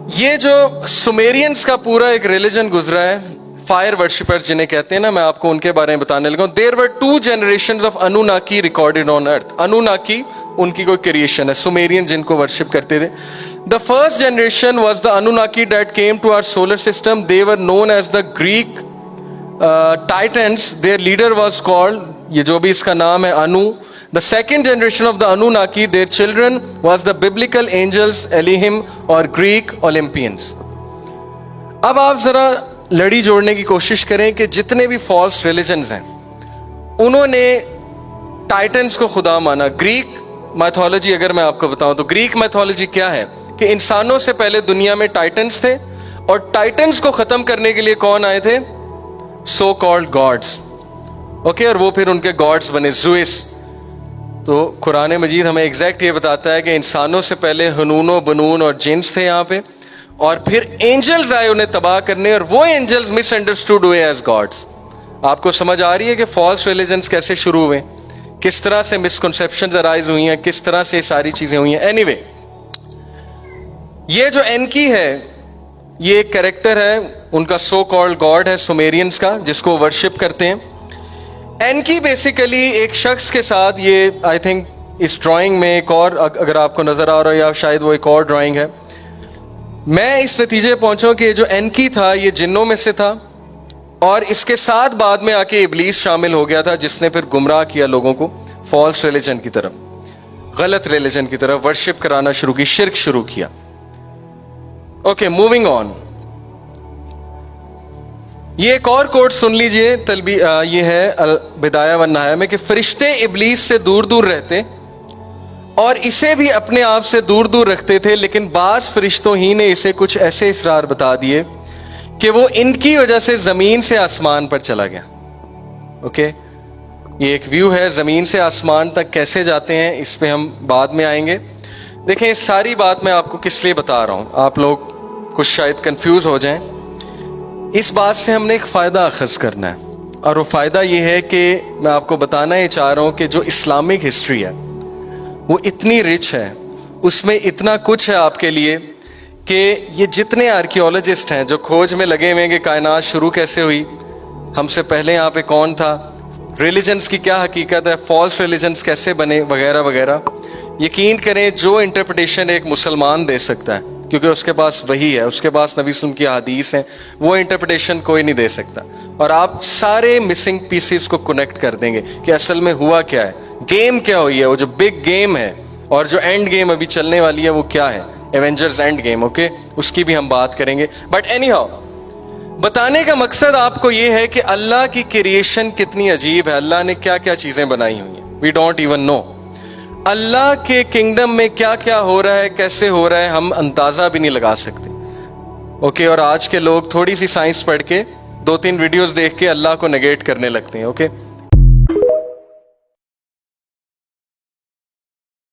یہ جو सुमेरियंस का पूरा एक रिलीजन गुजरा है, फायर वर्शिपर्स जिन्हें कहते हैं ना, मैं आपको उनके बारे में बताने लगा हूं. There were 2 generations of Anunnaki recorded on earth. Anunnaki उनकी कोई क्रिएशन है, सुमेरियन जिनको वर्शिप करते थे. The first generation was the Anunnaki that came to our solar system. They were known as the Greek Titans. Their leader was called, ये जो भी इसका नाम है, अनु. The second generation of the Anunnaki, their children was the biblical angels Elohim और Greek Olympians. अब आप जरा लड़ी जोड़ने की कोशिश करें कि जितने भी फॉल्स रिलीजन्स हैं उन्होंने टाइटन्स को खुदा माना. ग्रीक मैथोलॉजी अगर मैं आपको बताऊं तो ग्रीक मैथोलॉजी क्या है कि इंसानों से पहले दुनिया में टाइटन्स थे और टाइटन्स को खत्म करने के लिए कौन आए थे? So called God's. ओके, और वो फिर उनके गॉड्स बने, ज़ूइस. तो कुरान मजीद हमें एग्जैक्ट ये बताता है कि इंसानों से पहले हनूनो बनून और जिन्स थे यहाँ पे, और फिर एंजल्स आए उन्हें तबाह करने, और वो एंजल्स मिसअंडरस्टूड हुए एज गॉड्स. आपको समझ आ रही है कि फॉल्स रिलीजन्स कैसे शुरू हुए, किस तरह से मिसकंसेप्शंस अराइज हुई हैं, किस तरह से सारी चीजें हुई हैं. एनीवे, ये जो एनकी है ये एक कैरेक्टर है, उनका सो कॉल्ड गॉड है सुमेरियंस का, जिसको वर्शिप करते हैं. एनकी बेसिकली एक शख्स के साथ, ये आई थिंक इस ड्राइंग में एक और, अगर आपको नजर आ रहा है या शायद वो एक और ड्राइंग है, मैं इस नतीजे पहुंचा कि जो एनकी था ये जिन्नों में से था, और इसके साथ बाद में आके इब्लीस शामिल हो गया था, जिसने फिर गुमराह किया लोगों को फॉल्स रिलीजन की तरफ, गलत रिलीजन की तरफ वर्शिप कराना शुरू की, शिर्क शुरू किया. Okay, moving on. ये एक और कोट सुन लीजिए, ये है बिदाया व नहाया में, कि फरिश्ते इब्लीस से दूर दूर रहते और इसे भी अपने आप से दूर दूर रखते थे, लेकिन बास फरिश्तों ही ने इसे कुछ ऐसे इसरार बता दिए कि वो इनकी वजह से जमीन से आसमान पर चला गया. ओके, ये एक व्यू है, जमीन से आसमान तक कैसे जाते हैं इस पे हम बाद में आएंगे. देखें, इस सारी बात मैं आपको किस लिए बता रहा हूं, आप लोग कुछ शायद कंफ्यूज हो जाएं. इस बात से हमने एक फ़ायदा अखज़ करना है, और वो फ़ायदा ये है कि मैं आपको बताना ये चाह रहा हूँ कि जो इस्लामिक हिस्ट्री है वो इतनी रिच है, उसमें इतना कुछ है आपके लिए कि ये जितने आर्कियोलॉजिस्ट हैं जो खोज में लगे हुए हैं कि कायनात शुरू कैसे हुई, हमसे पहले यहाँ पे कौन था, रिलीजन्स की क्या हकीकत है, फॉल्स रिलीजन्स कैसे बने, वगैरह वगैरह, यकीन करें जो इंटरप्रिटेशन एक मुसलमान दे सकता है, क्योंकि उसके पास वही है, उसके पास नबी सल्लल्लाहु अलैहि वसल्लम की हदीस है, वो इंटरप्रिटेशन कोई नहीं दे सकता. और आप सारे मिसिंग पीसेस को कनेक्ट कर देंगे कि असल में हुआ क्या है, गेम क्या हुई है, वो जो बिग गेम है और जो एंड गेम अभी चलने वाली है वो क्या है, एवेंजर्स एंड गेम. ओके, उसकी भी हम बात करेंगे. बट एनी हाउ, बताने का मकसद आपको ये है कि अल्लाह की क्रिएशन कितनी अजीब है, अल्लाह ने क्या क्या चीजें बनाई हुई हैं, वी डोंट इवन नो. अल्लाह के किंगडम में क्या क्या हो रहा है, कैसे हो रहा है, हम अंदाजा भी नहीं लगा सकते. ओके, और आज के लोग थोड़ी सी साइंस पढ़ के 2-3 वीडियोस देख के अल्लाह को नेगेट करने लगते हैं. ओके,